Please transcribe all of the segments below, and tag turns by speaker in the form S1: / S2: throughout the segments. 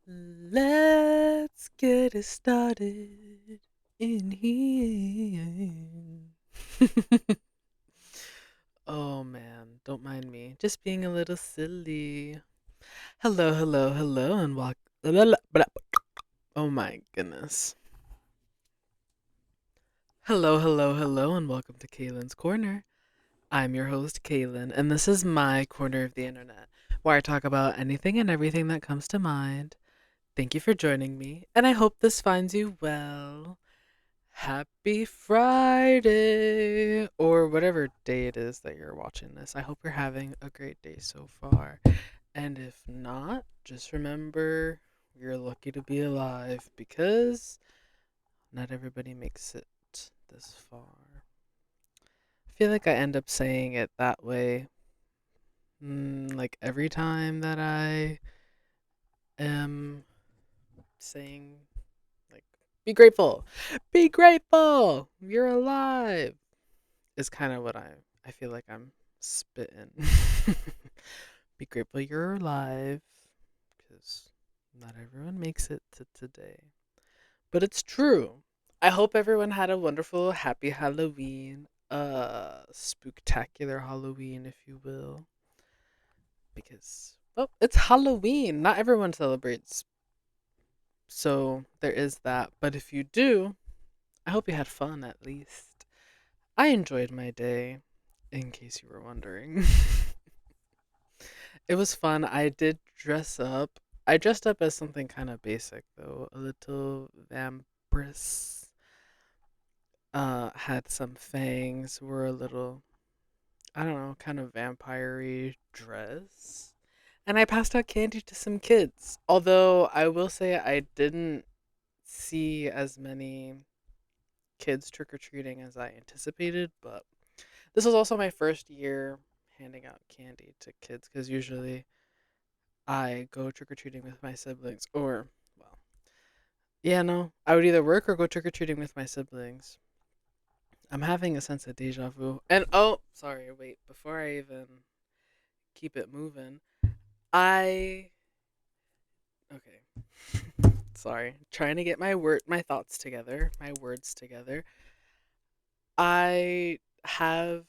S1: Let's get it started in here. Oh man, don't mind me. Just being a little silly. Hello, hello, hello, and welcome. Oh my goodness. Hello, hello, hello, and welcome to Kaylin's Corner. I'm your host, Kaylin, and this is my corner of the internet, where I talk about anything and everything that comes to mind. Thank you for joining me, and I hope this finds you well. Happy Friday, or whatever day it is that you're watching this. I hope you're having a great day so far. And if not, just remember you're lucky to be alive because not everybody makes it this far. I feel like I end up saying it that way, like every time that I am saying, like, be grateful, be grateful, you're alive. Is kind of what I feel like I'm spitting. Be grateful you're alive because not everyone makes it to today. But it's true. I hope everyone had a wonderful happy Halloween, spooktacular Halloween if you will, because well, it's Halloween. Not everyone celebrates. So there is that, but if you do, I hope you had fun at least. I enjoyed my day, in case you were wondering. It was fun. I did dress up. I dressed up as something kind of basic though. A little vampiress. Had some fangs. Wore a little, I don't know, kind of vampire-y dress. And I passed out candy to some kids. Although I will say I didn't see as many kids trick-or-treating as I anticipated, but this was also my first year handing out candy to kids because usually I go trick or treating with my siblings, or, well, yeah, no, I would either work or go trick or treating with my siblings. I'm having a sense of deja vu. And oh, sorry, wait, before I even keep it moving, I, okay, sorry, trying to get my thoughts together, my words together. I have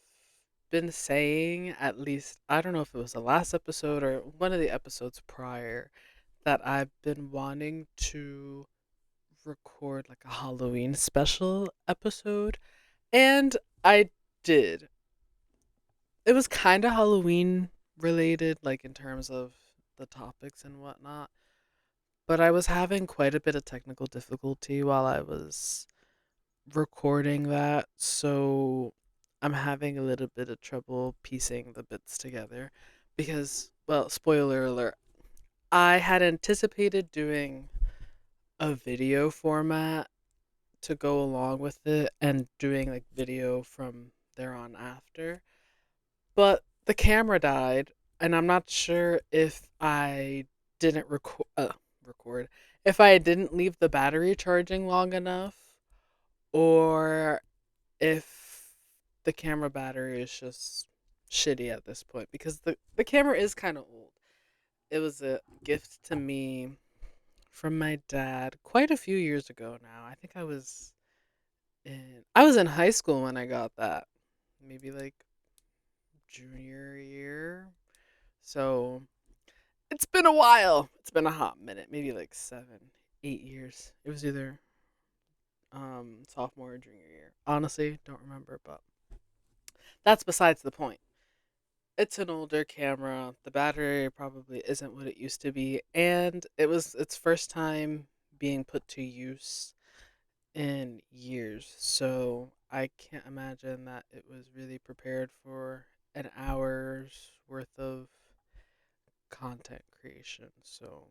S1: been saying, at least, I don't know if it was the last episode or one of the episodes prior, that I've been wanting to record like a Halloween special episode, and I did. It was kind of Halloween related, like in terms of the topics and whatnot, but I was having quite a bit of technical difficulty while I was recording that, so I'm having a little bit of trouble piecing the bits together because, well, spoiler alert, I had anticipated doing a video format to go along with it and doing like video from there on after. But the camera died, and I'm not sure if I didn't record, if I didn't leave the battery charging long enough, or if the camera battery is just shitty at this point because the camera is kind of old. It was a gift to me from my dad quite a few years ago now. I think I was in high school when I got that. Maybe like junior year. So it's been a while. It's been a hot minute. Maybe like 7, 8 years. It was either sophomore or junior year. Honestly, don't remember, but that's besides the point. It's an older camera. The battery probably isn't what it used to be, and it was its first time being put to use in years. So I can't imagine that it was really prepared for an hour's worth of content creation. So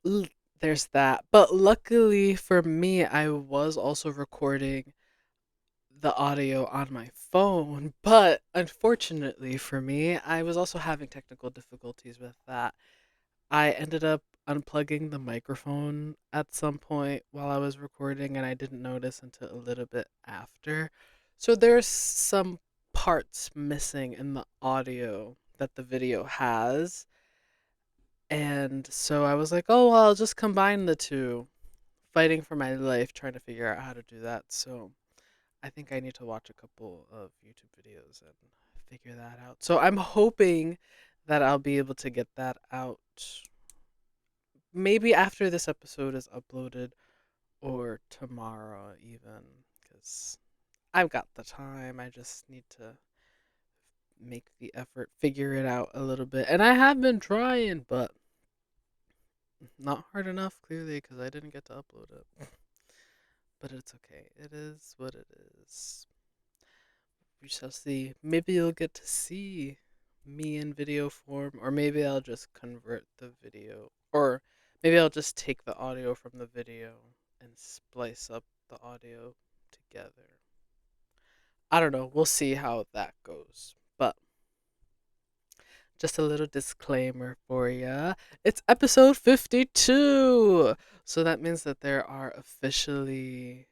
S1: l- there's that. But luckily for me, I was also recording the audio on my phone. But unfortunately for me, I was also having technical difficulties with that. I ended up unplugging the microphone at some point while I was recording, and I didn't notice until a little bit after. So there's some parts missing in the audio that the video has. And so I was like, oh, well, I'll just combine the two, fighting for my life, trying to figure out how to do that. So I think I need to watch a couple of YouTube videos and figure that out. So I'm hoping that I'll be able to get that out maybe after this episode is uploaded or tomorrow, even, because I've got the time. I just need to make the effort, figure it out a little bit. And I have been trying, but not hard enough, clearly, because I didn't get to upload it. But it's okay. It is what it is. We shall see. Maybe you'll get to see me in video form, or maybe I'll just convert the video, or maybe I'll just take the audio from the video and splice up the audio together. I don't know. We'll see how that goes. But just a little disclaimer for ya. It's episode 52. So that means that there are officially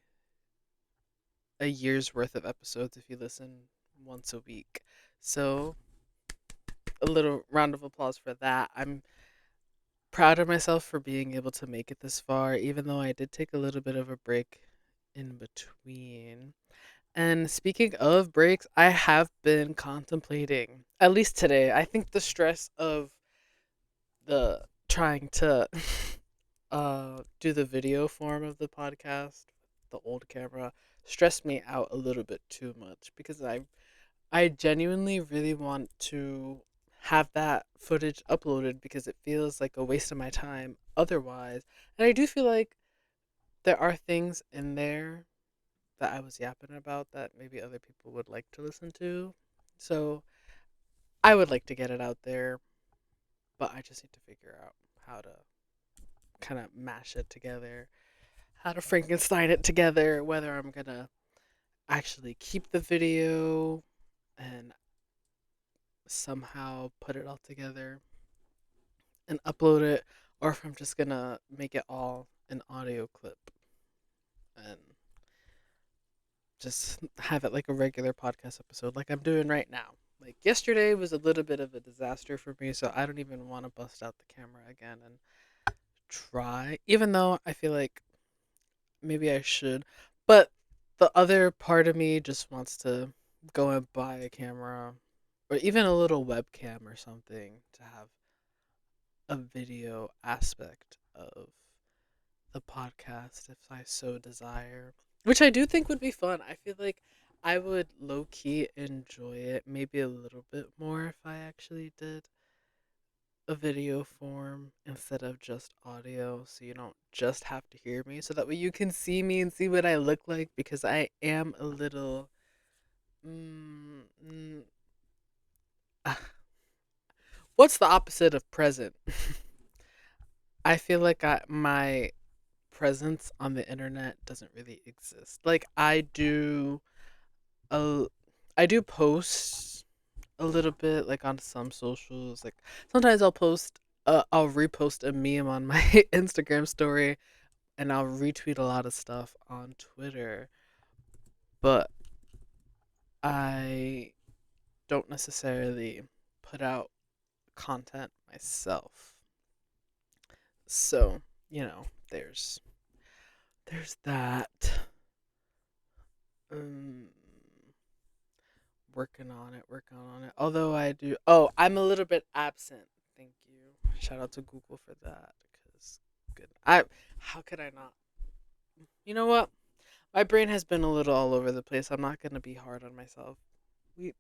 S1: a year's worth of episodes if you listen once a week. So a little round of applause for that. I'm proud of myself for being able to make it this far, even though I did take a little bit of a break in between. And speaking of breaks, I have been contemplating, at least today, I think the stress of the trying to do the video form of the podcast, the old camera, stressed me out a little bit too much because I genuinely really want to have that footage uploaded because it feels like a waste of my time otherwise. And I do feel like there are things in there that I was yapping about that maybe other people would like to listen to. So I would like to get it out there, but I just need to figure out how to kind of mash it together, how to Frankenstein it together, whether I'm gonna actually keep the video and somehow put it all together and upload it, or if I'm just gonna make it all an audio clip and just have it like a regular podcast episode, like I'm doing right now. Like yesterday was a little bit of a disaster for me, so I don't even want to bust out the camera again and try, even though I feel like maybe I should. But the other part of me just wants to go and buy a camera or even a little webcam or something to have a video aspect of the podcast if I so desire, which I do think would be fun. I feel like I would low key enjoy it maybe a little bit more if I actually did a video form instead of just audio, so you don't just have to hear me, so that way you can see me and see what I look like because I am a little. Mm, mm, what's the opposite of present? I feel like my presence on the internet doesn't really exist. Like a, I do post a little bit like on some socials. Like sometimes I'll repost a meme on my Instagram story, and I'll retweet a lot of stuff on Twitter. But I don't necessarily put out content myself. So, there's that. Um working on it. Although I do I'm a little bit absent. Thank you. Shout out to Google for that cuz good. I How could I not? You know what? My brain has been a little all over the place. I'm not going to be hard on myself.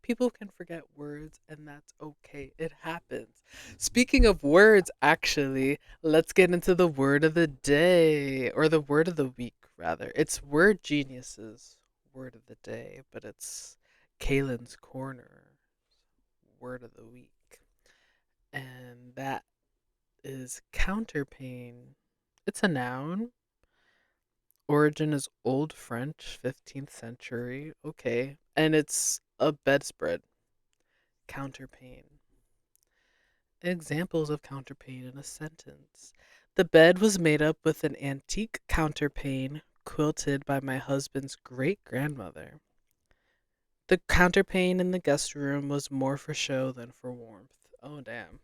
S1: People can forget words, and that's okay. It happens. Speaking of words, actually, let's get into the word of the day, or the word of the week, rather. It's Word Genius's word of the day, but it's Kaylin's Korner word of the week. And that is counterpane. It's a noun. Origin is Old French, 15th century. Okay. And it's a bedspread. Counterpane. Examples of counterpane in a sentence. The bed was made up with an antique counterpane quilted by my husband's great grandmother. The counterpane in the guest room was more for show than for warmth. Oh, damn.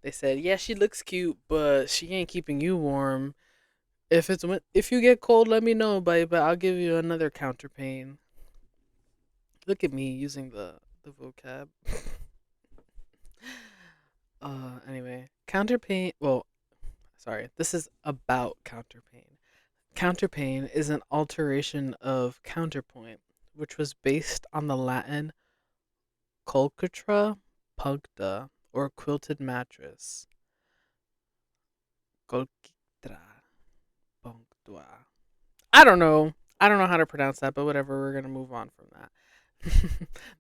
S1: They said, "Yeah, she looks cute, but she ain't keeping you warm. If you get cold, let me know, babe. But I'll give you another counter pain." Look at me using the vocab. Anyway, counter pain. Well, sorry, this is about counter pain. Counter pain is an alteration of counterpoint, which was based on the Latin colcatra puncta, or quilted mattress. Colcitra punctua. I don't know. I don't know how to pronounce that, but whatever. We're gonna move on from that.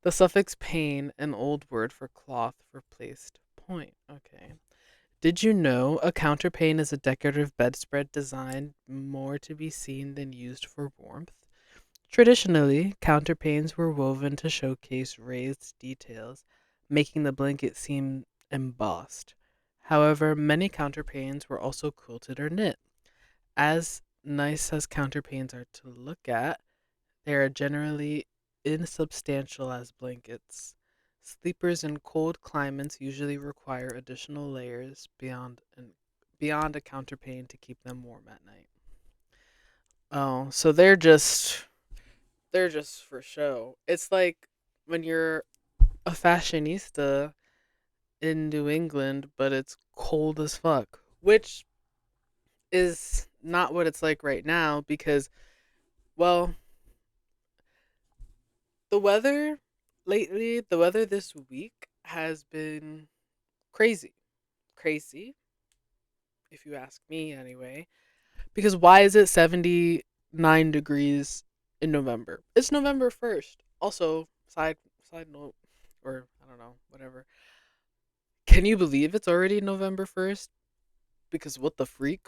S1: The suffix pain, an old word for cloth, replaced point. Okay. Did you know a counterpane is a decorative bedspread designed more to be seen than used for warmth? Traditionally, counterpanes were woven to showcase raised details, making the blanket seem embossed. However, many counterpanes were also quilted or knit. As nice as counterpanes are to look at, they are generally insubstantial as blankets. Sleepers in cold climates usually require additional layers beyond a counterpane to keep them warm at night. Oh, so they're just for show. It's like when you're a fashionista in New England, but it's cold as fuck, which is not what it's like right now because, well, the weather the weather this week has been crazy. Crazy, if you ask me anyway. Because why is it 79 degrees in November? It's November 1st. Also, side note, or I don't know, whatever. Can you believe it's already November 1st? Because what the freak?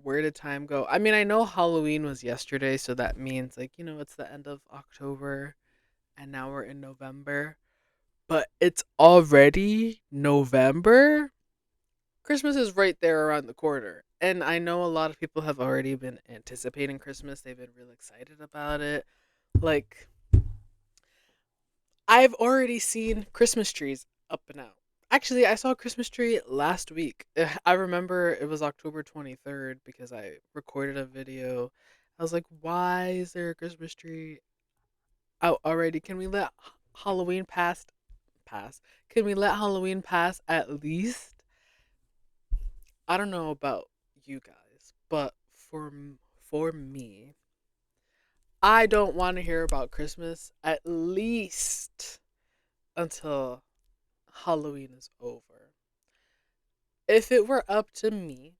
S1: Where did time go? I mean, I know Halloween was yesterday, so that means, like, it's the end of October and now we're in November. But it's already November? Christmas is right there around the corner. And I know a lot of people have already been anticipating Christmas. They've been real excited about it. Like, I've already seen Christmas trees up and out. Actually, I saw a Christmas tree last week. I remember it was October 23rd because I recorded a video. I was like, why is there a Christmas tree out already? Can we let Halloween pass? Can we let Halloween pass at least? I don't know about you guys, but for me, I don't want to hear about Christmas at least until Halloween is over. If it were up to me,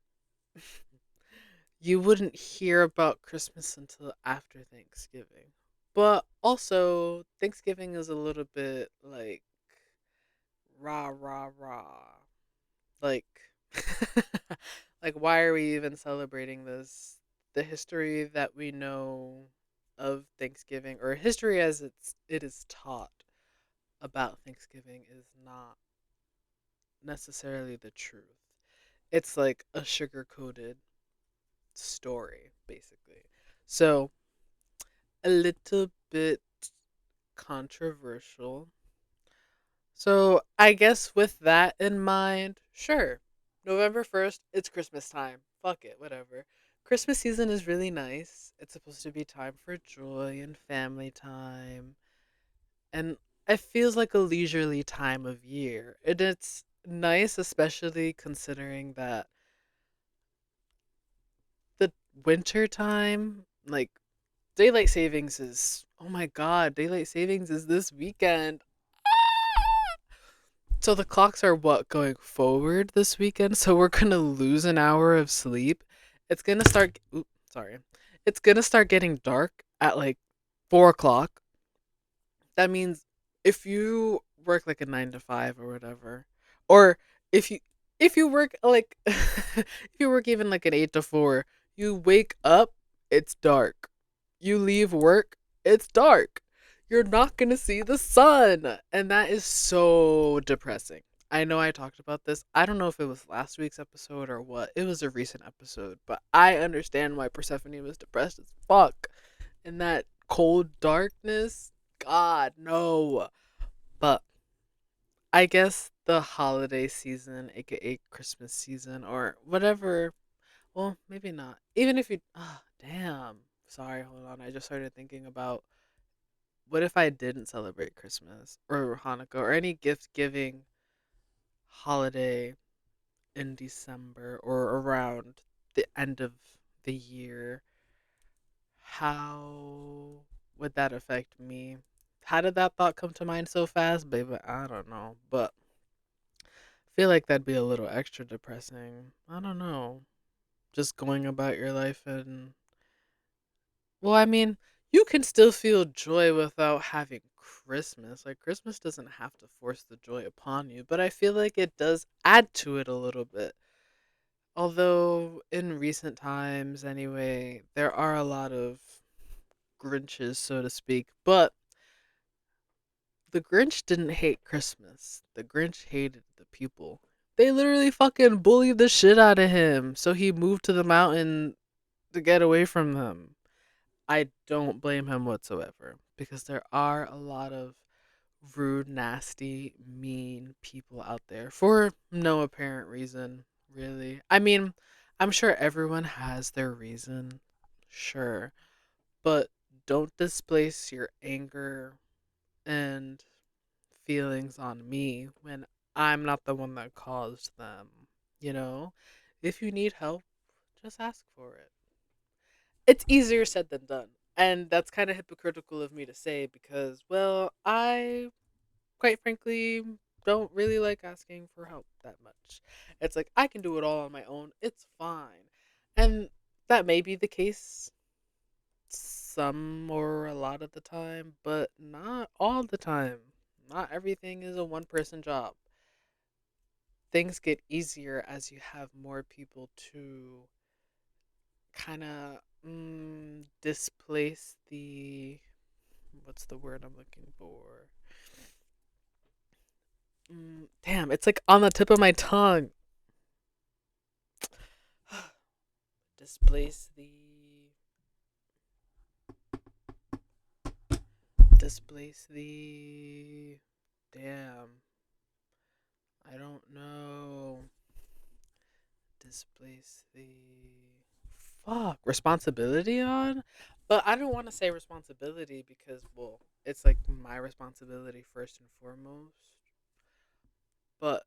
S1: you wouldn't hear about Christmas until after Thanksgiving. But also, Thanksgiving is a little bit like rah rah rah. Like like why are we even celebrating this? The history that we know of Thanksgiving, or history as it is taught about Thanksgiving, is not necessarily the truth. It's like a sugar coated story, basically. So, a little bit controversial. So, I guess with that in mind, sure. November 1st, it's Christmas time. Fuck it, whatever. Christmas season is really nice. It's supposed to be time for joy and family time. And it feels like a leisurely time of year. And it's nice, especially considering that the winter time, like daylight savings is, oh my god, daylight savings is this weekend. So the clocks are what, going forward this weekend? So we're gonna lose an hour of sleep. It's gonna start. Oops, sorry. It's gonna start getting dark at like 4 o'clock. That means if you work like a 9 to 5 or whatever, or if you if you work like if you work even like an 8 to 4, you wake up, it's dark. You leave work, it's dark. You're not gonna see the sun, and that is so depressing. I know I talked about this. I don't know if it was last week's episode or what. It was a recent episode, but I understand why Persephone was depressed as fuck. And that cold darkness, God, no. But I guess the holiday season, aka Christmas season, or whatever. Well, maybe not. Even if you, ah, damn. Sorry, hold on. I just started thinking about what if I didn't celebrate Christmas or Hanukkah or any gift giving holiday in December or around the end of the year? How would that affect me? How did that thought come to mind so fast, baby? I don't know, but I feel like that'd be a little extra depressing. I don't know. Just going about your life and, well, I mean, you can still feel joy without having Christmas. Like, Christmas doesn't have to force the joy upon you, but I feel like it does add to it a little bit. Although, in recent times, anyway, there are a lot of Grinches, so to speak, but the Grinch didn't hate Christmas. The Grinch hated the people. They literally fucking bullied the shit out of him, so he moved to the mountain to get away from them. I don't blame him whatsoever because there are a lot of rude, nasty, mean people out there for no apparent reason, really. I mean, I'm sure everyone has their reason, sure, but don't displace your anger and feelings on me when I'm not the one that caused them, you know? If you need help, just ask for it. It's easier said than done. And that's kind of hypocritical of me to say because, well, I quite frankly don't really like asking for help that much. It's like I can do it all on my own. It's fine. And that may be the case some or a lot of the time, but not all the time. Not everything is a one person job. Things get easier as you have more people to kind of displace the, what's the word I'm looking for? Damn, it's like on the tip of my tongue. displace the displace the damn. I don't know. Displace the fuck responsibility on, but I don't want to say responsibility because, well, it's like my responsibility first and foremost. But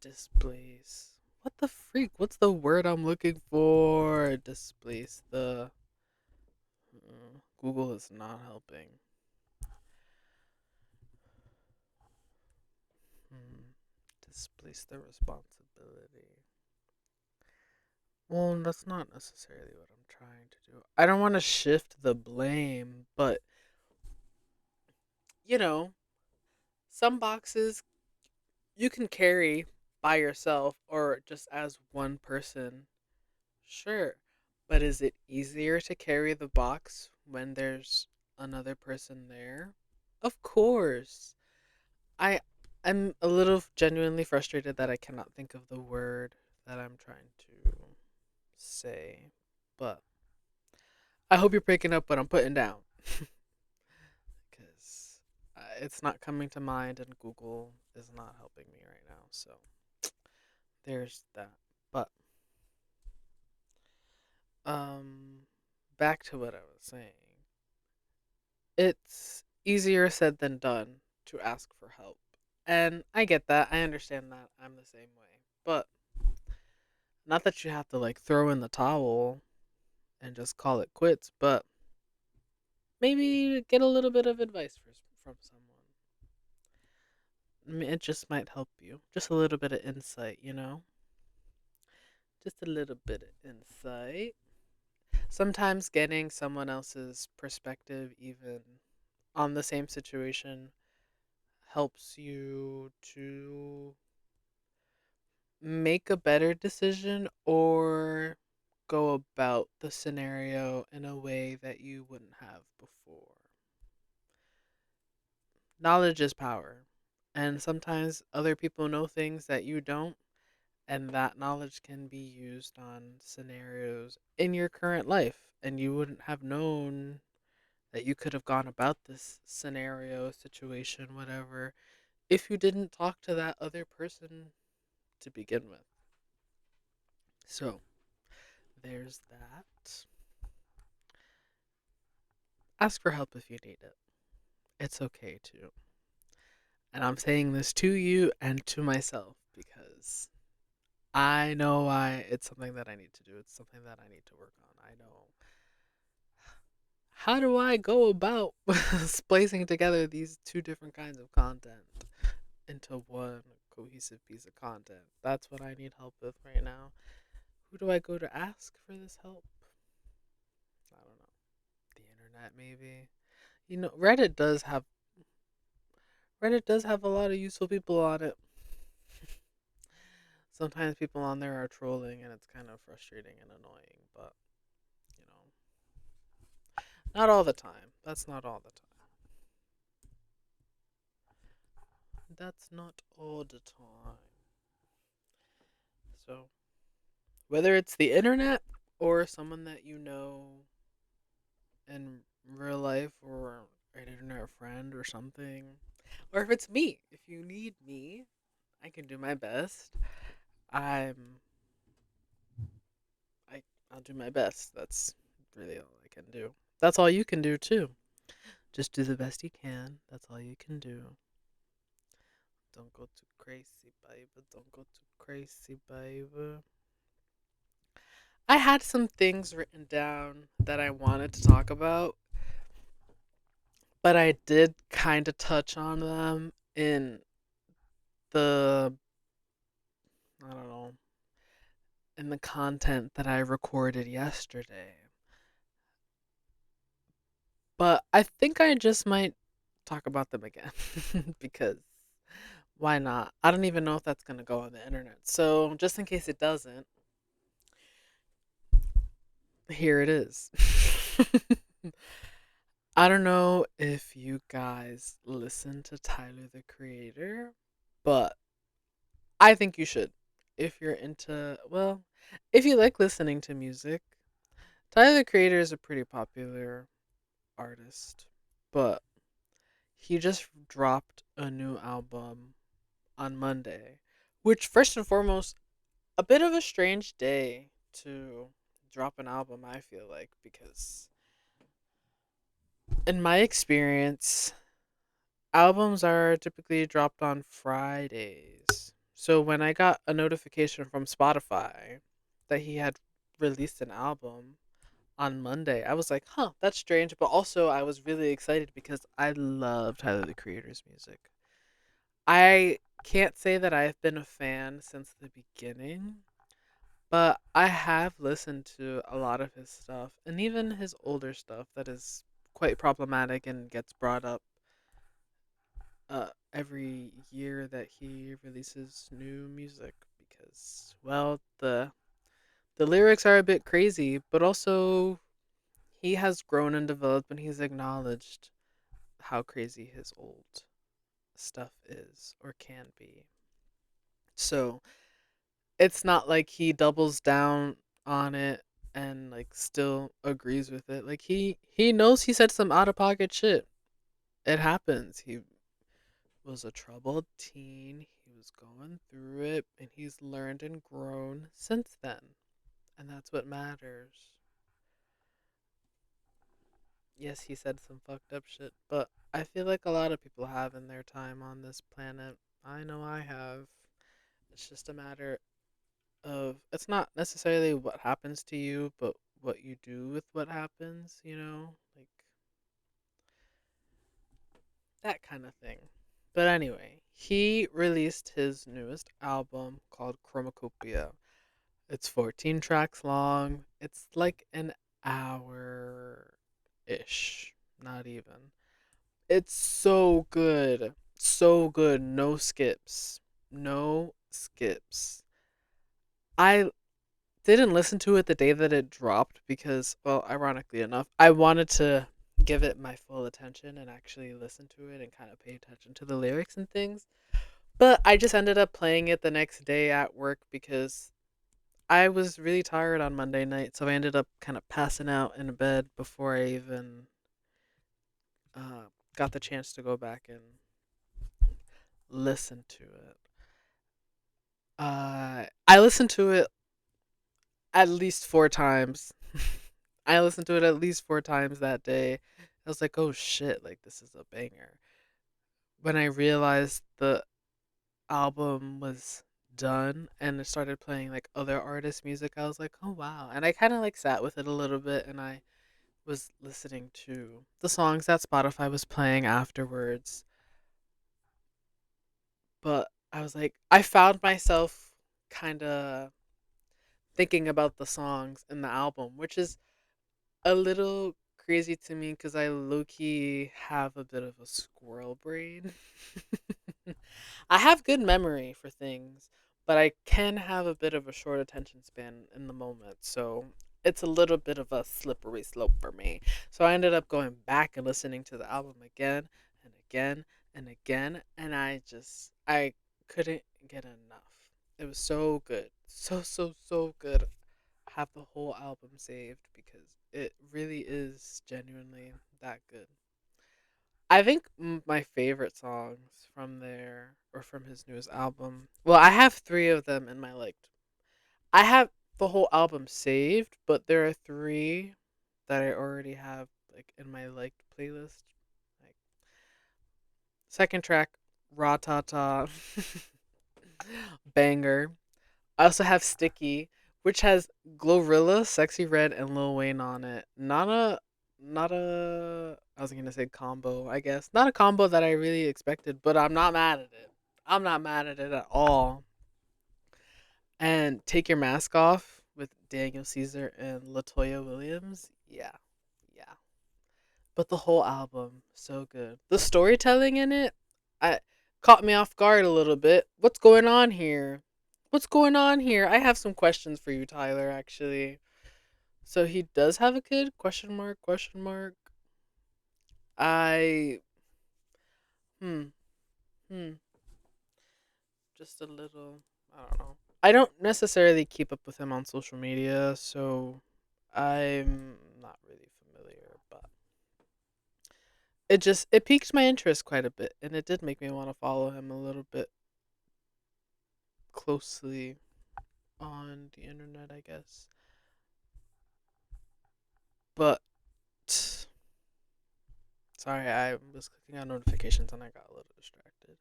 S1: displace. What the freak? What's the word I'm looking for? Displace the. Google is not helping. Hmm. Displace the responsibility. Well, that's not necessarily what I'm trying to do. I don't want to shift the blame, but you know, some boxes you can carry by yourself or just as one person. Sure. But is it easier to carry the box when there's another person there? Of course. I I'm a little genuinely frustrated that I cannot think of the word that I'm trying to say. But I hope you're picking up what I'm putting down cuz it's not coming to mind and Google is not helping me right now. So, there's that. But um back to what I was saying. It's easier said than done to ask for help. And I get that. I understand that. I'm the same way. But not that you have to like throw in the towel and just call it quits, but maybe get a little bit of advice from someone. I mean, it just might help you. Just a little bit of insight, you know? Just a little bit of insight. Sometimes getting someone else's perspective, even on the same situation, helps you to make a better decision or go about the scenario in a way that you wouldn't have before. Knowledge is power. And sometimes other people know things that you don't, and that knowledge can be used on scenarios in your current life. And you wouldn't have known that you could have gone about this scenario, situation, whatever, if you didn't talk to that other person to begin with. So, there's that. Ask for help if you need it. It's okay to. And I'm saying this to you and to myself because I know it's something that I need to do. It's something that I need to work on. I know. How do I go about splicing together these two different kinds of content into one cohesive piece of content? That's what I need help with right now. Who do I go to ask for this help? I don't know. The internet, maybe. You know, Reddit does have a lot of useful people on it. Sometimes people on there are trolling and it's kind of frustrating and annoying, but you know, not all the time. That's not all the time. That's not all the time. So, whether it's the internet or someone that you know in real life or an internet friend or something, or if it's me, if you need me, I can do my best. I'm I I'll do my best. That's really all I can do. That's all you can do too. Just do the best you can. That's all you can do. Don't go too crazy, baby. Don't go too crazy, baby. I had some things written down that I wanted to talk about, but I did kind of touch on them in the, I don't know, in the content that I recorded yesterday. But I think I just might talk about them again because why not? I don't even know if that's going to go on the internet. So, just in case it doesn't, here it is. I don't know if you guys listen to Tyler the Creator, but I think you should. If you're into, well, if you like listening to music, Tyler the Creator is a pretty popular artist, but he just dropped a new album on Monday, which, first and foremost, a bit of a strange day to drop an album, I feel like, because in my experience, albums are typically dropped on Fridays. So when I got a notification from Spotify that he had released an album on Monday, I was like, huh, that's strange. But also, I was really excited because I love Tyler the Creator's music. I can't say that I've been a fan since the beginning, but I have listened to a lot of his stuff and even his older stuff that is quite problematic and gets brought up every year that he releases new music because, well, the lyrics are a bit crazy, but also he has grown and developed and he's acknowledged how crazy his old stuff is or can be. So it's not like he doubles down on it and like still agrees with it. Like he knows he said some out of pocket shit. It happens. He was a troubled teen. He was going through it and he's learned and grown since then. And that's what matters. Yes, he said some fucked up shit, but I feel like a lot of people have in their time on this planet. I know I have. It's just a matter of, it's not necessarily what happens to you, but what you do with what happens, you know? Like that kind of thing. But anyway, he released his newest album called Chromacopia. It's 14 tracks long. It's like an hour ish, not even. It's so good. So good. No skips. No skips. I didn't listen to it the day that it dropped because, well, ironically enough, I wanted to give it my full attention and actually listen to it and kind of pay attention to the lyrics and things. But I just ended up playing it the next day at work because I was really tired on Monday night, so I ended up kind of passing out in bed before I even got the chance to go back and listen to it. I listened to it at least 4 times. I listened to it at least 4 times that day. I was like, oh shit, like this is a banger. When I realized the album was done and it started playing like other artists' music, I was like, oh wow. And I kind of like sat with it a little bit and I was listening to the songs that Spotify was playing afterwards. But I was like, I found myself kind of thinking about the songs in the album, which is a little crazy to me because I low key have a bit of a squirrel brain. I have good memory for things, but I can have a bit of a short attention span in the moment. So it's a little bit of a slippery slope for me. So I ended up going back and listening to the album again and again and again. And I couldn't get enough. It was so good. So, so, so good. Have the whole album saved because it really is genuinely that good. I think my favorite songs from there or from his newest album. Well, I have 3 of them in my liked. I have the whole album saved, but there are 3 that I already have like in my liked playlist. Like second track, Ratata, banger. I also have Sticky, which has Glorilla, Sexy Red, and Lil Wayne on it. Not a I was gonna say combo, I guess. Not a combo that I really expected, but I'm not mad at it. I'm not mad at it at all. And Take Your Mask Off with Daniel Caesar and Latoya Williams. Yeah. Yeah. But the whole album, so good. The storytelling in it, I caught me off guard a little bit. What's going on here? What's going on here? I have some questions for you, Tyler, actually. So he does have a kid? Question mark, question mark. I hmm hmm just a little I don't know. I don't necessarily keep up with him on social media, so I'm not really familiar, but it piqued my interest quite a bit and it did make me want to follow him a little bit closely on the internet, I guess. But sorry, I was clicking on notifications and I got a little distracted.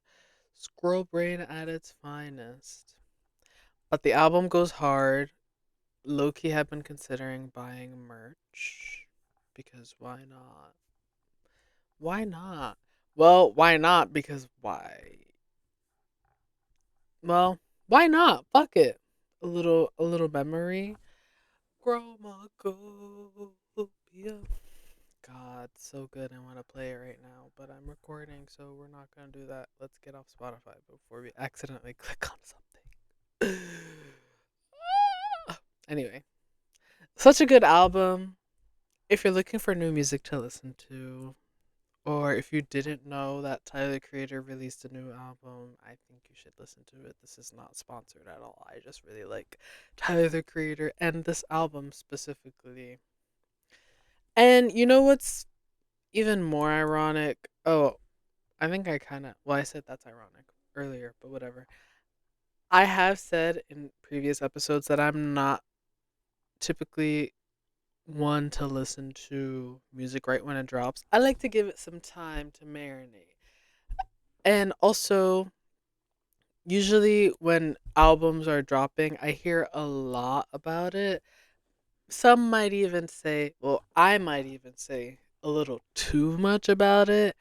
S1: Squirrel brain at its finest. But the album goes hard. Loki had been considering buying merch because why not? Why not? Well, why not? Because why? Well, why not? Fuck it. A little memory. Chromacopia. God, so good. I want to play it right now, but I'm recording, so we're not gonna do that. Let's get off Spotify before we accidentally click on something. Anyway, such a good album. If you're looking for new music to listen to, or if you didn't know that Tyler the Creator released a new album, I think you should listen to it. This is not sponsored at all. I just really like Tyler the Creator and this album specifically. And you know what's even more ironic? Oh, I think I kind of, well, I said that's ironic earlier, but whatever. I have said in previous episodes that I'm not typically one to listen to music right when it drops. I like to give it some time to marinate. And also, usually when albums are dropping, I hear a lot about it. Some might even say, well, I might even say a little too much about it.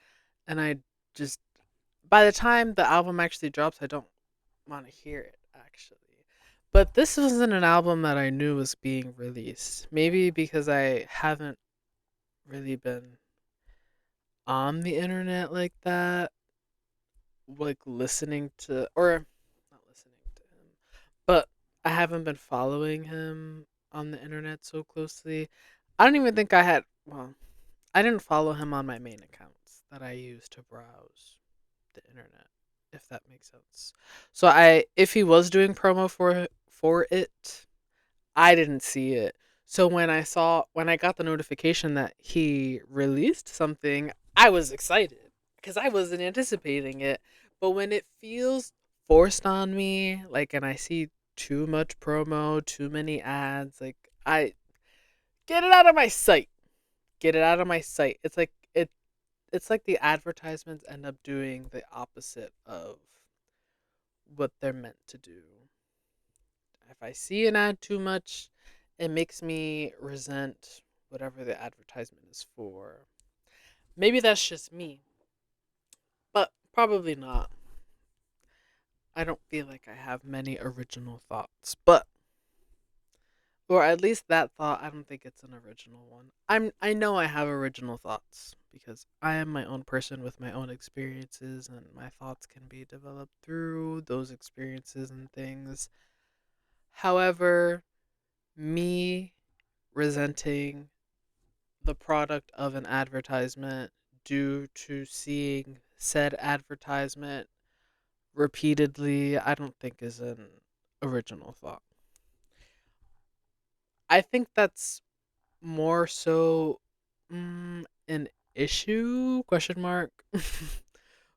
S1: And I just, by the time the album actually drops, I don't want to hear it actually. But this wasn't an album that I knew was being released. Maybe because I haven't really been on the internet like that, like listening to, or not listening to him, but I haven't been following him on the internet so closely. I don't even think I had, well, I didn't follow him on my main accounts that I use to browse the internet, if that makes sense. So if he was doing promo for it, I didn't see it. So when I got the notification that he released something, I was excited because I wasn't anticipating it. But when it feels forced on me, like, and I see too much promo, too many ads, like, I get it out of my sight. Get it out of my sight. It's like the advertisements end up doing the opposite of what they're meant to do. If I see an ad too much, it makes me resent whatever the advertisement is for. Maybe that's just me, but probably not. I don't feel like I have many original thoughts, but or at least that thought, I don't think it's an original one. I know I have original thoughts because I am my own person with my own experiences and my thoughts can be developed through those experiences and things. However, me resenting the product of an advertisement due to seeing said advertisement repeatedly, I don't think is an original thought. I think that's more so an issue question mark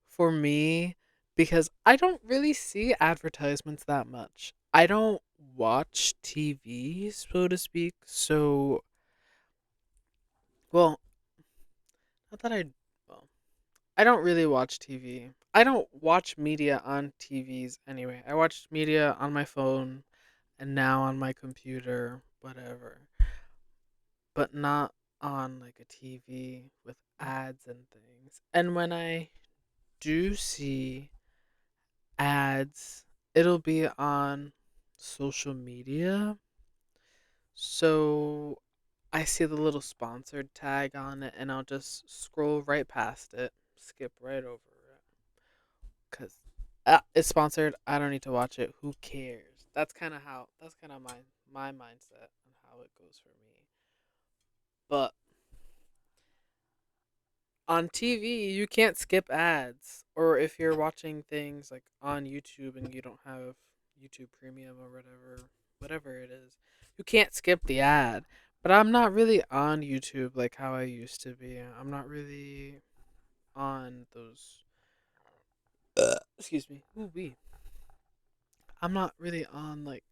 S1: for me because I don't really see advertisements that much. I don't watch TV, so to speak. So, well, not that I well, I don't really watch TV. I don't watch media on TVs anyway. I watch media on my phone and now on my computer, whatever, but not on like a TV with ads and things. And when I do see ads, it'll be on social media. So I see the little sponsored tag on it and I'll just scroll right past it, skip right over it. Cuz it's sponsored, I don't need to watch it. Who cares? That's kind of my mindset and how it goes for me. But on TV, you can't skip ads. Or if you're watching things like on YouTube and you don't have YouTube Premium or whatever it is, you can't skip the ad. But I'm not really on YouTube like how I used to be. I'm not really on those. Excuse me. Ooh wee. I'm not really on like.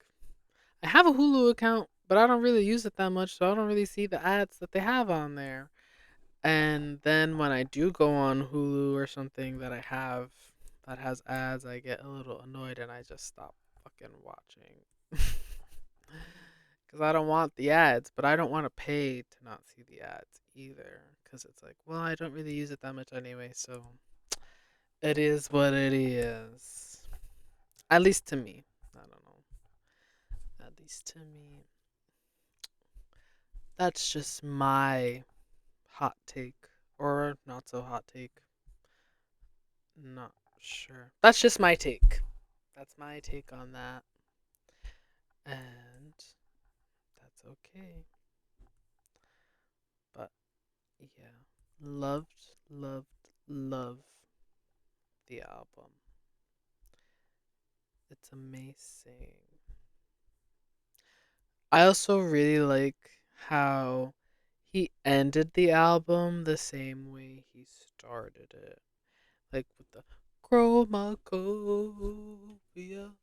S1: I have a Hulu account, but I don't really use it that much, so I don't really see the ads that they have on there. And then when I do go on Hulu or something that I have that has ads, I get a little annoyed and I just stop fucking watching. Because I don't want the ads, but I don't want to pay to not see the ads either. Because it's like, well, I don't really use it that much anyway, so it is what it is. At least to me. I don't know. At least to me. That's just my hot take. Or not so hot take. Not sure. That's just my take. That's my take on that. And that's okay. But yeah. Loved the album. It's amazing. I also really like how he ended the album the same way he started it. Like with the CHROMAKOPIA.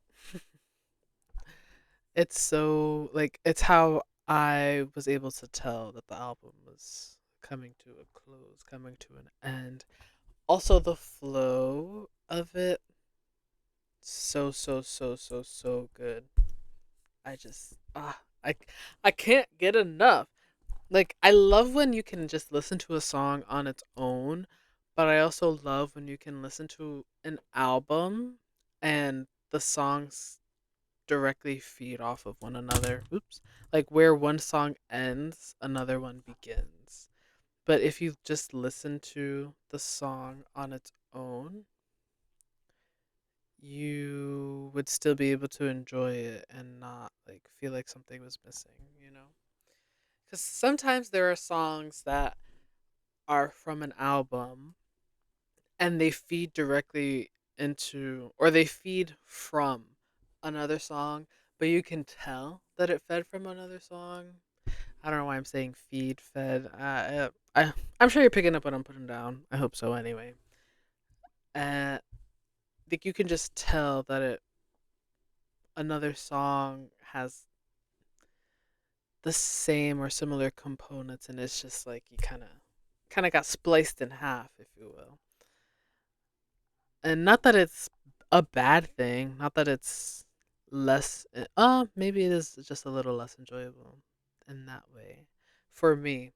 S1: It's so like it's how I was able to tell that the album was coming to a close, coming to an end. Also the flow of it, so good. I just I can't get enough. Like I love when you can just listen to a song on its own, but I also love when you can listen to an album and the songs directly feed off of one another. Oops. Like where one song ends, another one begins. But if you just listen to the song on its own, you would still be able to enjoy it and not like feel like something was missing, you know? Cuz sometimes there are songs that are from an album and they feed directly into or they feed from another song, but you can tell that it fed from another song. I don't know why I'm saying feed, fed. I'm sure you're picking up what I'm putting down. I hope so anyway. Uh, like you can just tell that it another song has the same or similar components, and it's just like you kind of got spliced in half, if you will. And not that it's a bad thing, not that it's less maybe it is just a little less enjoyable in that way for me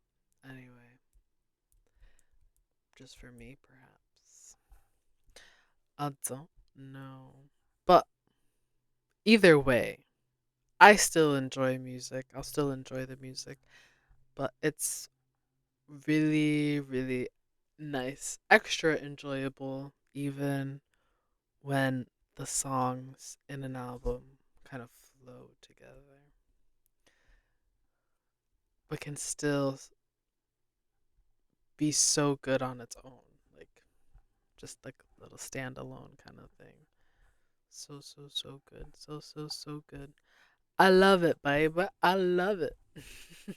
S1: anyway, just for me perhaps. I don't know. But either way, I still enjoy music. I'll still enjoy the music, but it's really, really nice, extra enjoyable, even when the songs in an album kind of flow together, but can still be so good on its own, like just like a little standalone kind of thing. So, so, so good. So, so, so good. I love it, baby. I love it. And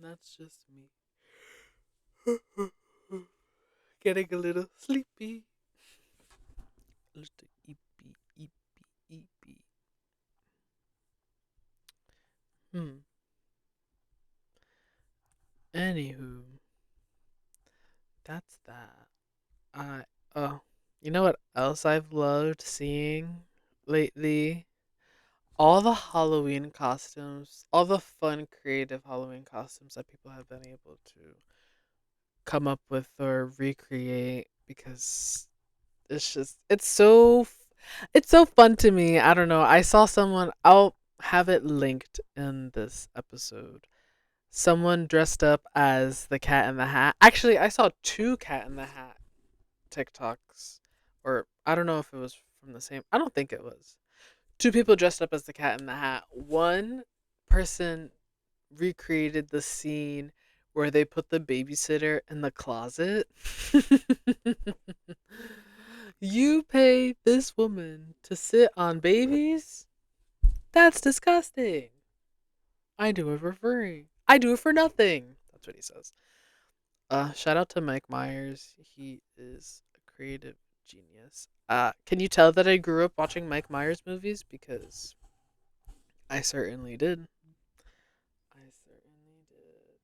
S1: that's just me. Getting a little sleepy. A little eepy, eepy, eepy. Hmm. Anywho, that's that. I oh, you know what else I've loved seeing lately? All the Halloween costumes, all the fun, creative Halloween costumes that people have been able to come up with or recreate because it's so fun to me. I don't know. I saw someone. I'll have it linked in this episode. Someone dressed up as the Cat in the Hat. Actually, I saw two Cat in the Hat TikToks, or I don't know if it was from the same. I don't think it was. Two people dressed up as the Cat in the Hat. One person recreated the scene where they put the babysitter in the closet. You pay this woman to sit on babies? That's disgusting. I do it for free. I do it for nothing. That's what he says. Shout out to Mike Myers. He is a creative genius. Can you tell that I grew up watching Mike Myers movies? Because I certainly did. I certainly did.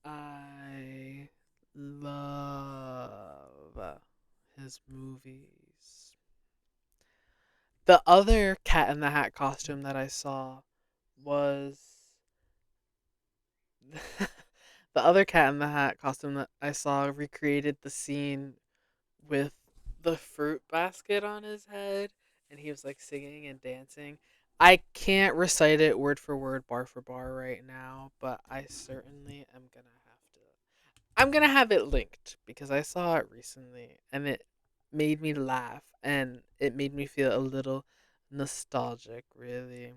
S1: I love his movies. The other Cat in the Hat costume that I saw was the other Cat in the Hat costume that I saw recreated the scene with the fruit basket on his head, and he was like singing and dancing. I can't recite it word for bar right now, but I certainly am gonna have to. I'm gonna have it linked because I saw it recently and it made me laugh and it made me feel a little nostalgic, really.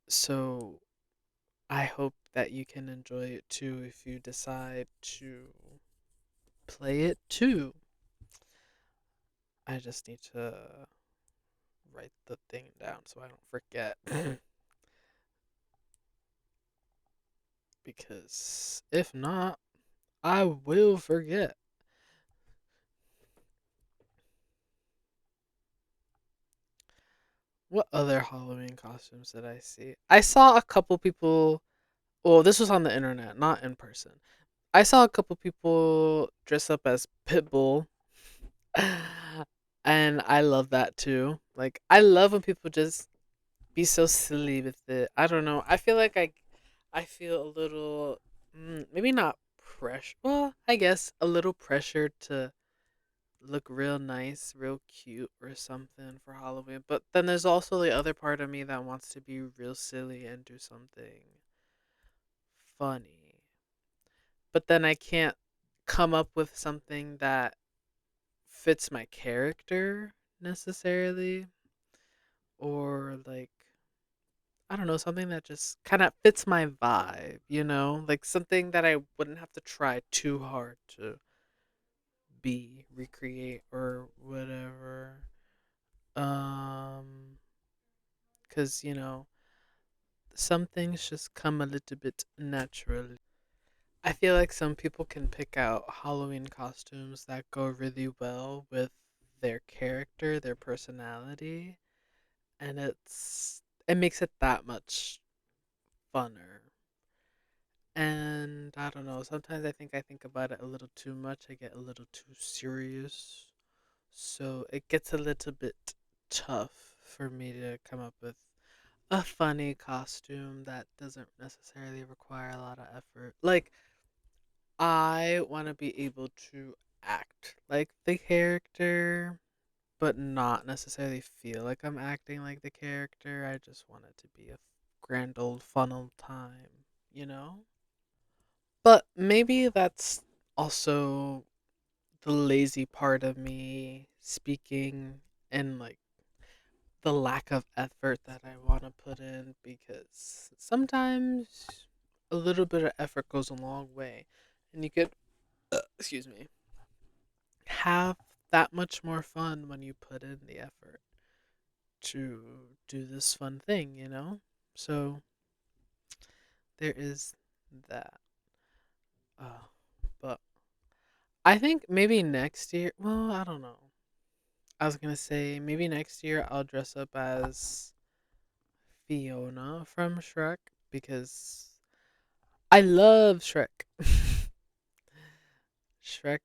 S1: So I hope that you can enjoy it too if you decide to play it too. I just need to write the thing down so I don't forget. Because if not, I will forget. What other Halloween costumes did I see? I saw a couple people. Well, this was on the internet, not in person. I saw a couple people dress up as Pitbull. And I love that too. Like, I love when people just be so silly with it. I don't know. I feel like I feel a little, maybe not pressure. Well, I guess a little pressure to look real nice, real cute, or something for Halloween. But then there's also the other part of me that wants to be real silly and do something funny. But then I can't come up with something that fits my character necessarily, or like I don't know, something that just kind of fits my vibe, like something that I wouldn't have to try too hard to be, recreate, or whatever. Because, some things just come a little bit naturally. I feel like some people can pick out Halloween costumes that go really well with their character, their personality, and it makes it that much funner. And I don't know, sometimes I think about it a little too much. I get a little too serious. So it gets a little bit tough for me to come up with a funny costume that doesn't necessarily require a lot of effort. Like, I want to be able to act like the character, but not necessarily feel like I'm acting like the character. I just want it to be a grand old fun old time, you know? But maybe that's also the lazy part of me speaking, and like the lack of effort that I want to put in, because sometimes a little bit of effort goes a long way, and you could, excuse me, have that much more fun when you put in the effort to do this fun thing, you know? So there is that. Uh, but I think maybe next year, well, I don't know. I was gonna say maybe next year I'll dress up as Fiona from Shrek because I love Shrek. Shrek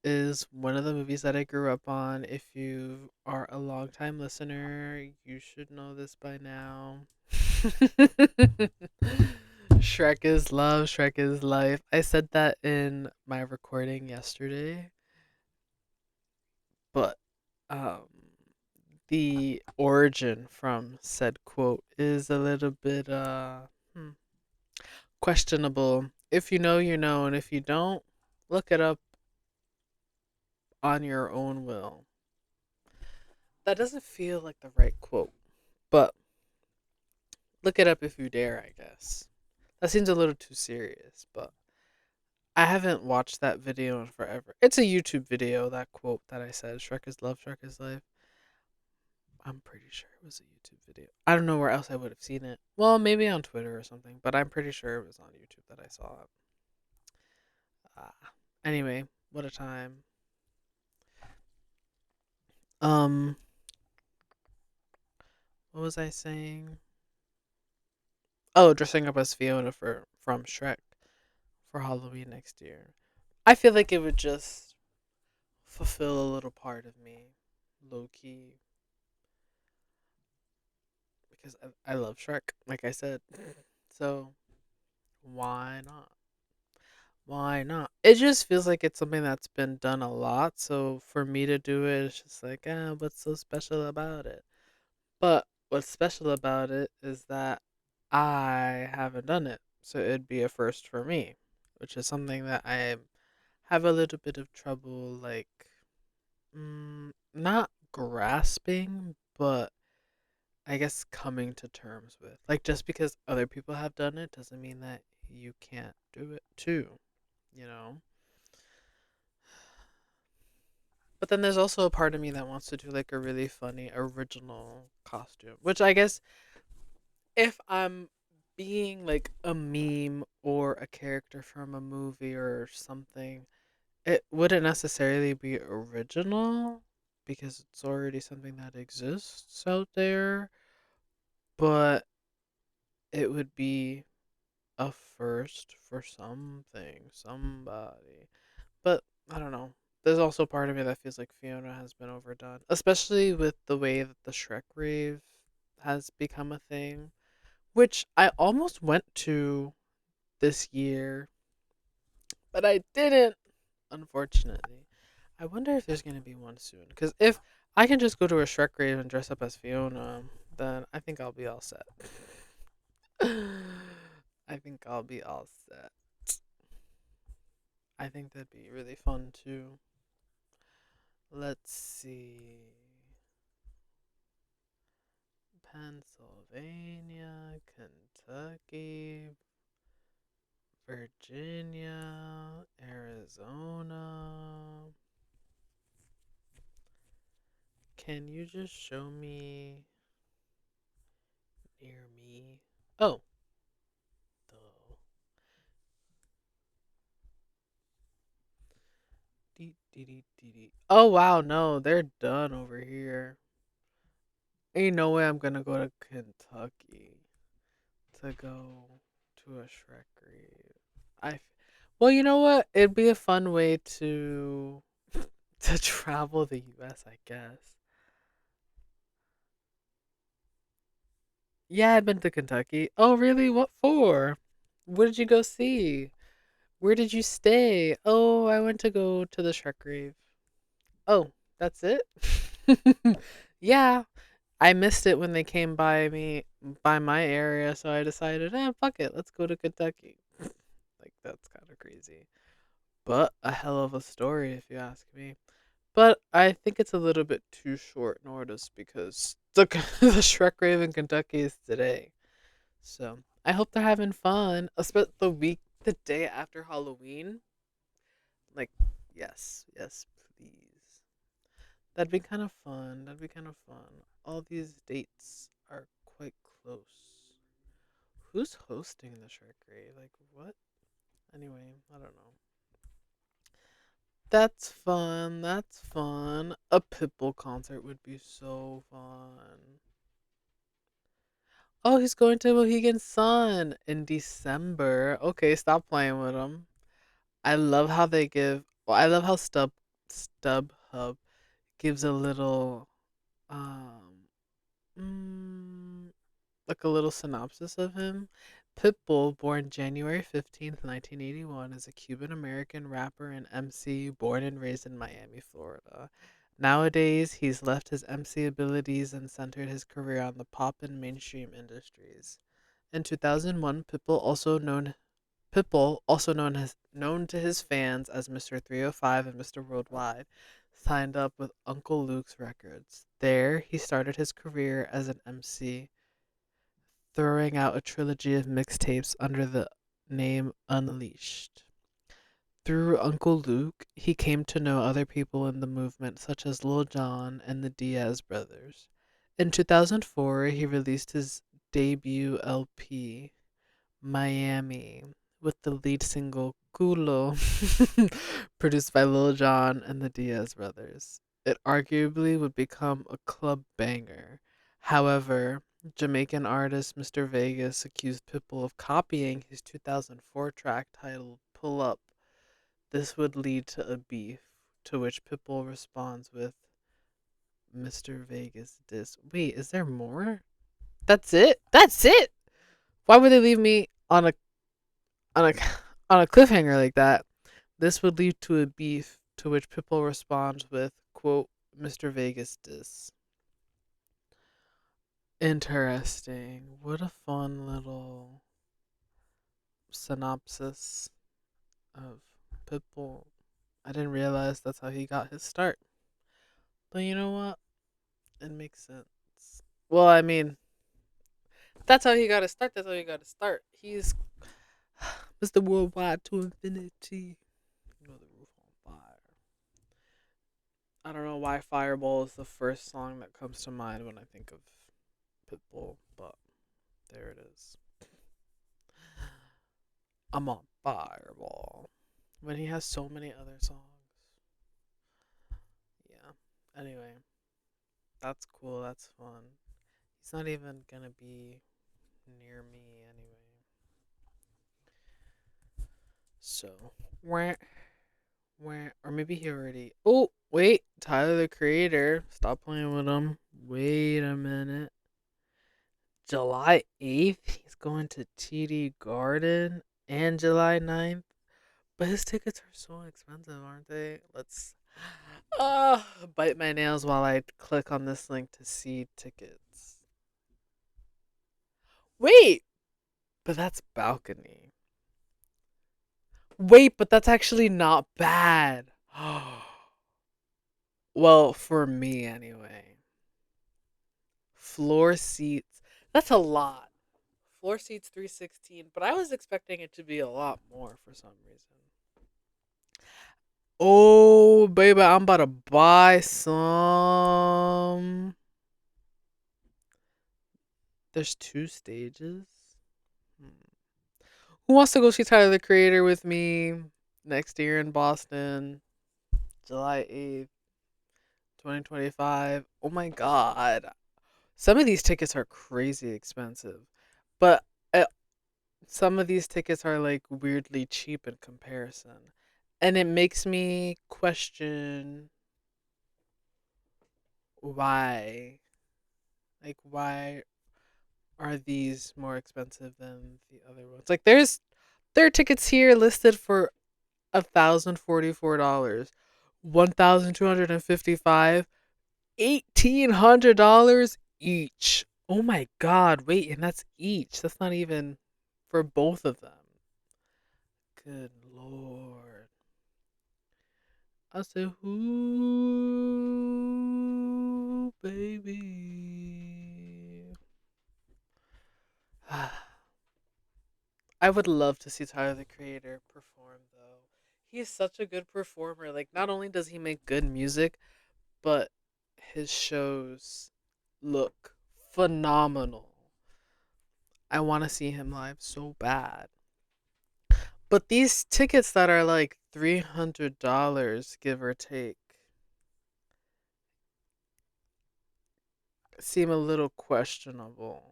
S1: is one of the movies that I grew up on. If you are a longtime listener, you should know this by now. Shrek is love, Shrek is life. I said that in my recording yesterday, but um the origin from said quote is a little bit hmm, questionable. If you know, you know, and if you don't, look it up on your own will. That doesn't feel like the right quote, but look it up if you dare, I guess. That seems a little too serious, but I haven't watched that video in forever. It's a YouTube video, that quote that I said, Shrek is love, Shrek is life. I'm pretty sure it was a YouTube video. I don't know where else I would have seen it. Well, maybe on Twitter or something, but I'm pretty sure it was on YouTube that I saw it. Anyway, what a time. Um, what was I saying? Oh, dressing up as Fiona for from Shrek for Halloween next year. I feel like it would just fulfill a little part of me, low key, because I love Shrek, like I said. So why not? Why not? It just feels like it's something that's been done a lot. So for me to do it, it's just like, what's so special about it? But what's special about it is that I haven't done it. So it'd be a first for me, which is something that I have a little bit of trouble, like, not grasping, but I guess coming to terms with. Like, just because other people have done it doesn't mean that you can't do it too, you know? But then there's also a part of me that wants to do like a really funny original costume, which I guess if I'm being like a meme or a character from a movie or something, it wouldn't necessarily be original because it's already something that exists out there, but it would be a first for something, somebody. But I don't know. There's also part of me that feels like Fiona has been overdone, especially with the way that the Shrek rave has become a thing, which I almost went to this year, but I didn't, unfortunately. I wonder if there's going to be one soon. Because if I can just go to a Shrek rave and dress up as Fiona, then I think I'll be all set. I think I'll be all set. I think that'd be really fun too. Let's see. Pennsylvania, Kentucky, Virginia, Arizona. Can you just show me near me? Oh, the Oh wow, no, they're done over here. Ain't no way I'm gonna go to Kentucky to go to a Shrek grave. Well, you know what? It'd be a fun way to to travel the U.S. I guess. Yeah, I've been to Kentucky. Oh, really? What for? What did you go see? Where did you stay? Oh, I went to go to the Shrek grave. Oh, that's it? Yeah, I missed it when they came by my area, so I decided, fuck it, let's go to Kentucky. Like, that's kind of crazy. But a hell of a story, if you ask me. But I think it's a little bit too short notice because the Shrek Rave in Kentucky is today. So I hope they're having fun. Especially the day after Halloween. Like, yes, yes, please. That'd be kind of fun. That'd be kind of fun. All these dates are quite close. Who's hosting the Shrek Rave? Like, what? Anyway, I don't know. That's fun. That's fun. A Pitbull concert would be so fun. Oh, he's going to Mohegan Sun in December. Okay, stop playing with him. I love how they give. Well, I love how StubHub gives a little, um, mm, like a little synopsis of him. Pitbull, born January 15th, 1981, is a Cuban American rapper and MC born and raised in Miami, Florida. Nowadays, he's left his MC abilities and centered his career on the pop and mainstream industries. In 2001, Pitbull, also known to his fans as Mr. 305 and Mr. Worldwide, signed up with Uncle Luke's Records. There, he started his career as an MC, throwing out a trilogy of mixtapes under the name Unleashed. Through Uncle Luke, he came to know other people in the movement, such as Lil Jon and the Diaz brothers. In 2004, he released his debut LP, Miami, with the lead single Culo, produced by Lil Jon and the Diaz brothers. It arguably would become a club banger. However, Jamaican artist Mr. Vegas accused Pitbull of copying his 2004 track titled Pull Up. This would lead to a beef, to which Pitbull responds with Mr. Vegas diss. Wait, is there more? That's it? That's it? Why would they leave me on a on a cliffhanger like that? This would lead to a beef, to which Pitbull responds with quote Mr. Vegas diss. Interesting. What a fun little synopsis of Pitbull. I didn't realize that's how he got his start. But you know what? It makes sense. Well, I mean, that's how he got to start. That's how he got to start. He's Mr. Worldwide to infinity. You know the roof on fire. I don't know why Fireball is the first song that comes to mind when I think of Pitbull, but there it is. I'm on Fireball. When he has so many other songs. Yeah. Anyway, that's cool. That's fun. He's not even gonna be near me anyway. So, where, or maybe he already. Oh, wait, Tyler the Creator. Stop playing with him. Wait a minute. July 8th, he's going to TD Garden, and July 9th. But his tickets are so expensive, aren't they? Let's bite my nails while I click on this link to see tickets. Wait, but that's balcony. Wait, but that's actually not bad. Well, for me anyway. Floor seats. That's a lot. Floor seats 316, but I was expecting it to be a lot more for some reason. Oh, baby, I'm about to buy some. There's two stages. Hmm. Who wants to go see Tyler the Creator with me next year in Boston? July 8th, 2025. Oh my god. Some of these tickets are crazy expensive. But uh, some of these tickets are like weirdly cheap in comparison. And it makes me question why. Like, why are these more expensive than the other ones? Like, there are tickets here listed for $1,044, 1,255, $1,800 each. Oh my god! Wait, and that's each. That's not even for both of them. Good lord! I said, "Ooh, baby." I would love to see Tyler the Creator perform though. He is such a good performer. Like not only does he make good music, but his shows look phenomenal. I want to see him live so bad. But these tickets that are like $300 give or take seem a little questionable.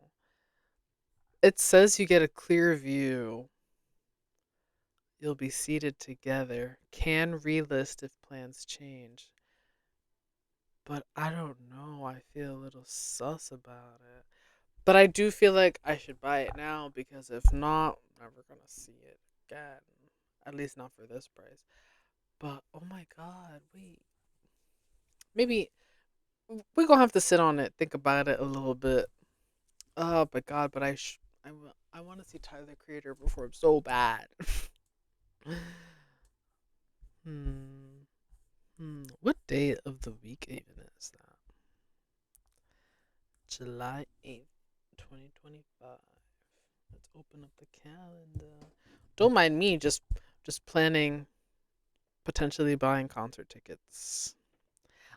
S1: It says you get a clear view. You'll be seated together. Can relist if plans change. But I don't know. I feel a little sus about it. But I do feel like I should buy it now because if not, I'm never gonna see it again. At least not for this price. But oh my god, wait. Maybe we're gonna have to sit on it, think about it a little bit. Oh my god, but I want to see Tyler the Creator perform so bad. hmm. What day of the week even is that? July 8th, 2025. Let's open up the calendar. Don't mind me, just planning potentially buying concert tickets.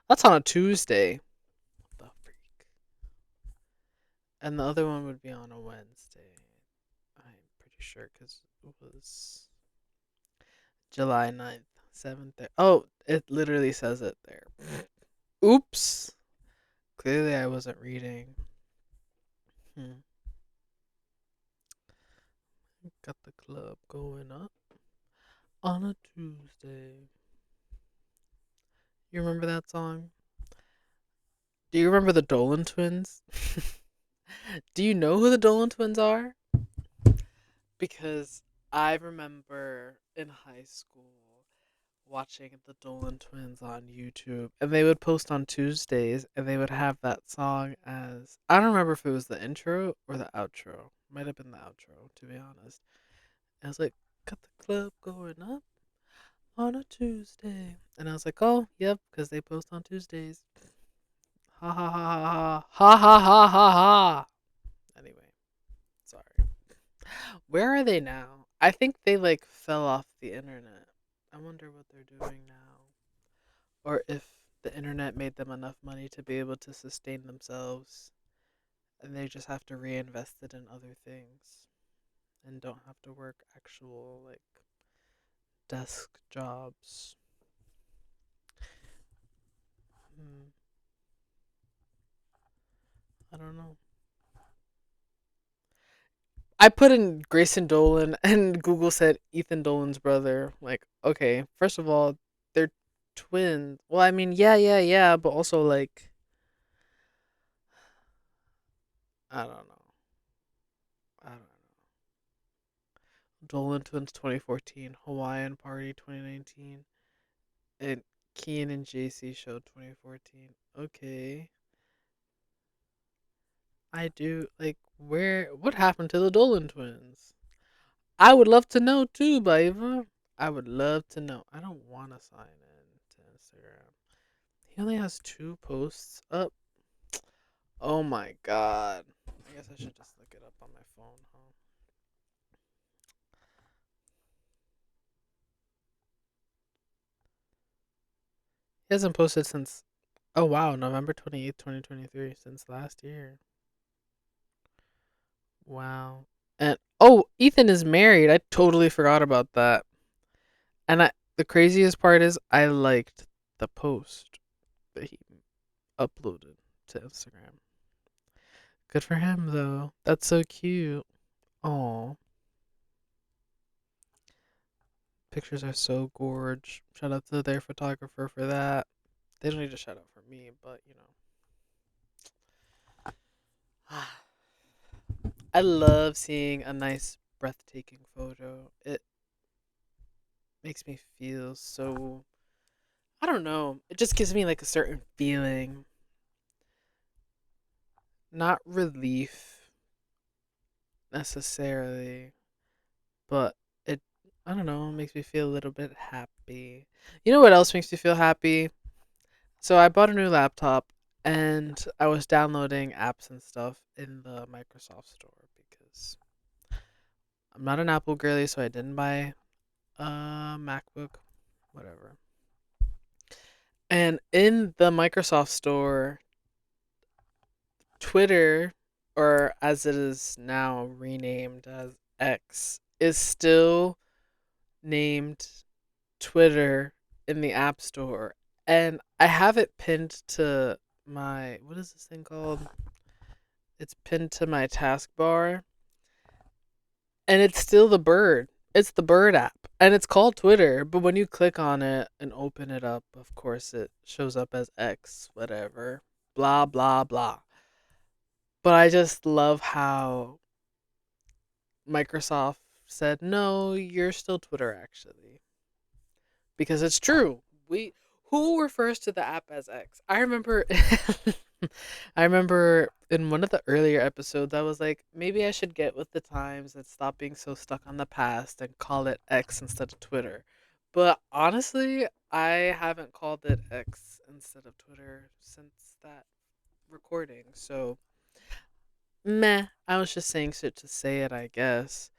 S1: That's on a Tuesday. What the freak? And the other one would be on a Wednesday. I'm pretty sure because it was July 9th, 7th. Oh, it literally says it there. Oops. Clearly I wasn't reading. Hmm. Got the club going up on a Tuesday. You remember that song? Do you remember the Dolan twins? Do you know who the Dolan twins are? Because I remember in high school watching the Dolan twins on YouTube, and they would post on Tuesdays, and they would have that song as I don't remember if it was the intro or the outro. Might have been the outro, to be honest. And I was like, "Got the club going up on a Tuesday," and I was like, "Oh, yep," because they post on Tuesdays. Ha ha ha ha ha ha ha ha ha. Anyway, sorry. Where are they now? I think they like fell off the internet. I wonder what they're doing now. Or if the internet made them enough money to be able to sustain themselves and they just have to reinvest it in other things and don't have to work actual like desk jobs. Hmm, I don't know. I put in Grayson Dolan and Google said Ethan Dolan's brother. Like, okay, first of all, they're twins. Well, I mean, yeah, but also like I don't know. I don't know. Dolan Twins 2014, Hawaiian Party 2019, and Keen and JC Show 2014. Okay. I do like what happened to the Dolan twins? I would love to know too, Baiva. I would love to know. I don't want to sign in to Instagram. He only has two posts up. Oh my god. I guess I should just look it up on my phone, huh? He hasn't posted since oh wow, November 28th, 2023, since last year. Wow. And oh, Ethan is married. I totally forgot about that. And the craziest part is I liked the post that he uploaded to Instagram. Good for him though. That's so cute. Oh, pictures are so gorge. Shout out to their photographer for that. They don't need to shout out for me, but you know. I love seeing a nice, breathtaking photo. It makes me feel so. I don't know. It just gives me like a certain feeling. Not relief necessarily, but it, I don't know, makes me feel a little bit happy. You know what else makes me feel happy? So I bought a new laptop and I was downloading apps and stuff in the Microsoft store because I'm not an Apple girly, so I didn't buy a MacBook, whatever. And in the Microsoft store, Twitter, or as it is now renamed as X, is still named Twitter in the App Store. And I have it pinned to my, what is this thing called? It's pinned to my taskbar. And it's still the bird. It's the bird app. And it's called Twitter. But when you click on it and open it up, of course, it shows up as X, whatever. Blah, blah, blah. But I just love how Microsoft said, no, you're still Twitter, actually. Because it's true. We Who refers to the app as X? I remember I remember in one of the earlier episodes I was like, maybe I should get with the times and stop being so stuck on the past and call it X instead of Twitter. But honestly, I haven't called it X instead of Twitter since that recording. So meh. I was just saying shit to say it, I guess.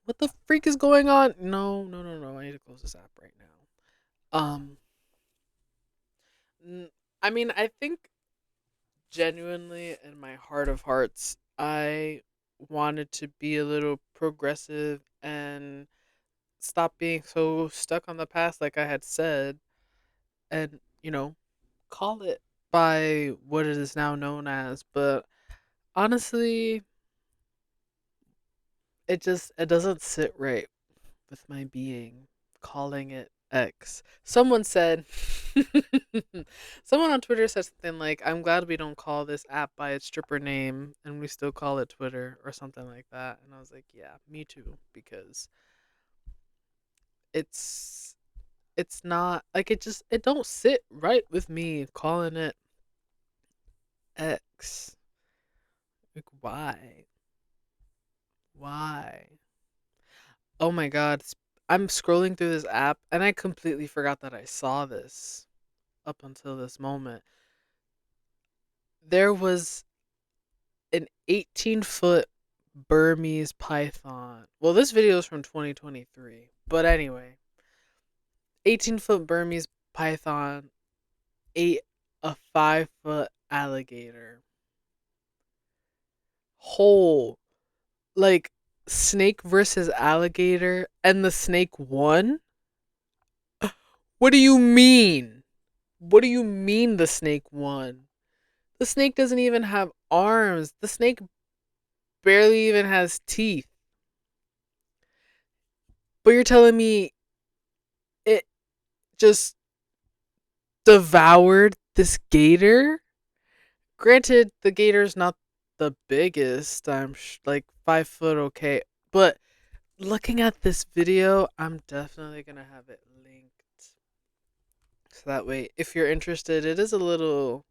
S1: What the freak is going on? No, no, no, no. I need to close this app right now. N- I mean, I think genuinely in my heart of hearts, I wanted to be a little progressive and stop being so stuck on the past, like I had said, and, call it by what it is now known as. But honestly, it doesn't sit right with my being calling it X. Someone said, someone on Twitter said something like, I'm glad we don't call this app by its stripper name and we still call it Twitter or something like that. And I was like, yeah, me too, because it's it's not like it don't sit right with me calling it X. Like why? Why? Oh my god, I'm scrolling through this app and I completely forgot that I saw this up until this moment. There was an 18-foot Burmese python. Well, this video is from 2023. But anyway, 18-foot Burmese python ate a 5-foot alligator. Whole. Like, snake versus alligator, and the snake won? What do you mean? What do you mean the snake won? The snake doesn't even have arms. The snake barely even has teeth. But you're telling me it just devoured this gator? Granted, the gator's not the biggest. Like 5 foot, okay. But looking at this video, I'm definitely gonna have it linked. So that way, if you're interested, it is a little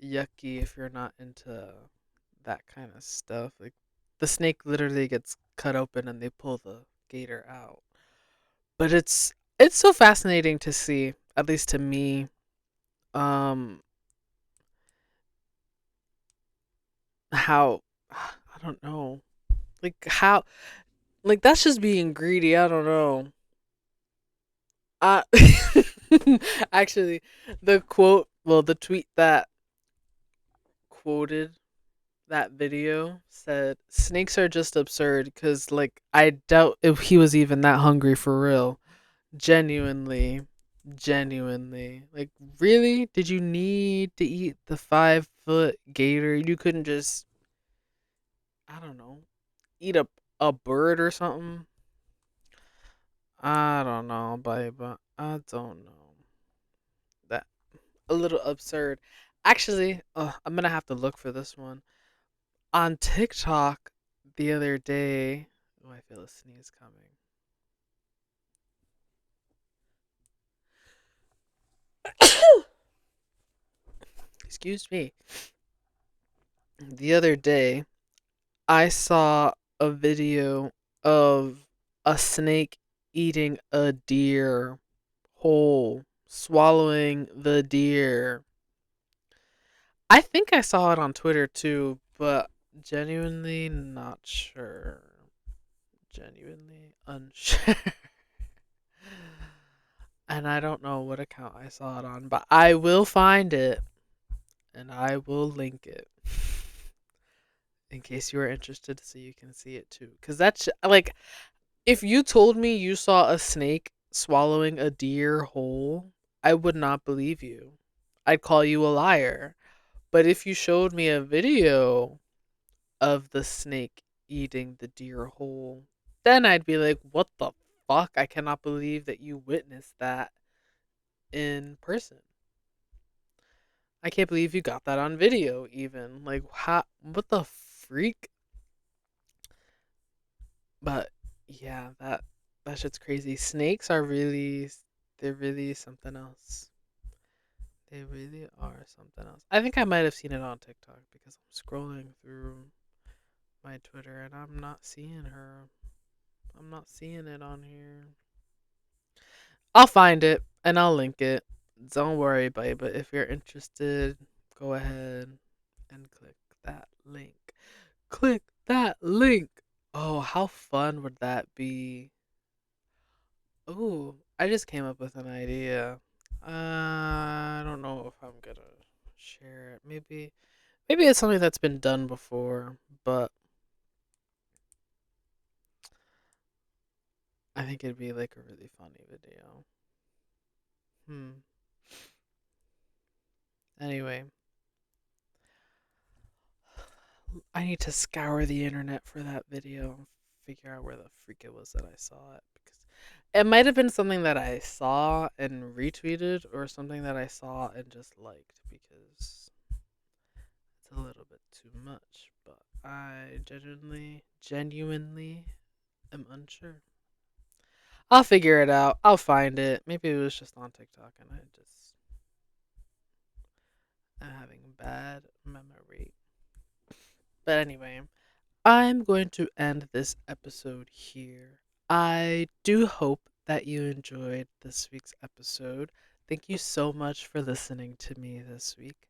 S1: yucky if you're not into that kind of stuff. Like the snake literally gets cut open and they pull the gator out. But it's so fascinating to see, at least to me. Um how I don't know. Like how like that's just being greedy. I don't know. Uh actually the tweet that quoted that video said snakes are just absurd cuz like I doubt if he was even that hungry for real. Genuinely. Genuinely. Like, really? Did you need to eat the 5 foot gator? You couldn't just, I don't know, eat a bird or something? I don't know, babe. I don't know. That a little absurd. Actually, I'm gonna have to look for this one on TikTok the other day. Oh, I feel a sneeze coming. Excuse me. The other day, I saw a video of a snake eating a deer whole, swallowing the deer. I think I saw it on Twitter too, but genuinely not sure. Genuinely unsure. And I don't know what account I saw it on, but I will find it and I will link it in case you are interested so you can see it too. Because that's like, if you told me you saw a snake swallowing a deer whole, I would not believe you. I'd call you a liar. But if you showed me a video of the snake eating the deer whole, then I'd be like, what the fuck? I cannot believe that you witnessed that in person. I can't believe you got that on video, even. Like, how, what the freak? But yeah, that shit's crazy. Snakes are really, they're really something else. They really are something else. I think I might have seen it on TikTok because I'm scrolling through my Twitter and I'm not seeing her. I'm not seeing it on here. I'll find it and I'll link it. Don't worry, babe. But if you're interested, go ahead and click that link. Click that link. Oh, how fun would that be? Ooh, I just came up with an idea. I don't know if I'm gonna share it. Maybe it's something that's been done before, but I think it'd be like a really funny video. Hmm. Anyway, I need to scour the internet for that video and figure out where the freak it was that I saw it because it might have been something that I saw and retweeted or something that I saw and just liked because it's a little bit too much, but I genuinely am unsure. I'll figure it out. I'll find it. Maybe it was just on TikTok and I just am having bad memory. But anyway, I'm going to end this episode here. I do hope that you enjoyed this week's episode. Thank you so much for listening to me this week,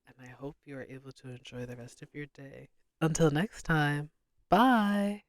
S1: and I hope you are able to enjoy the rest of your day. Until next time, bye.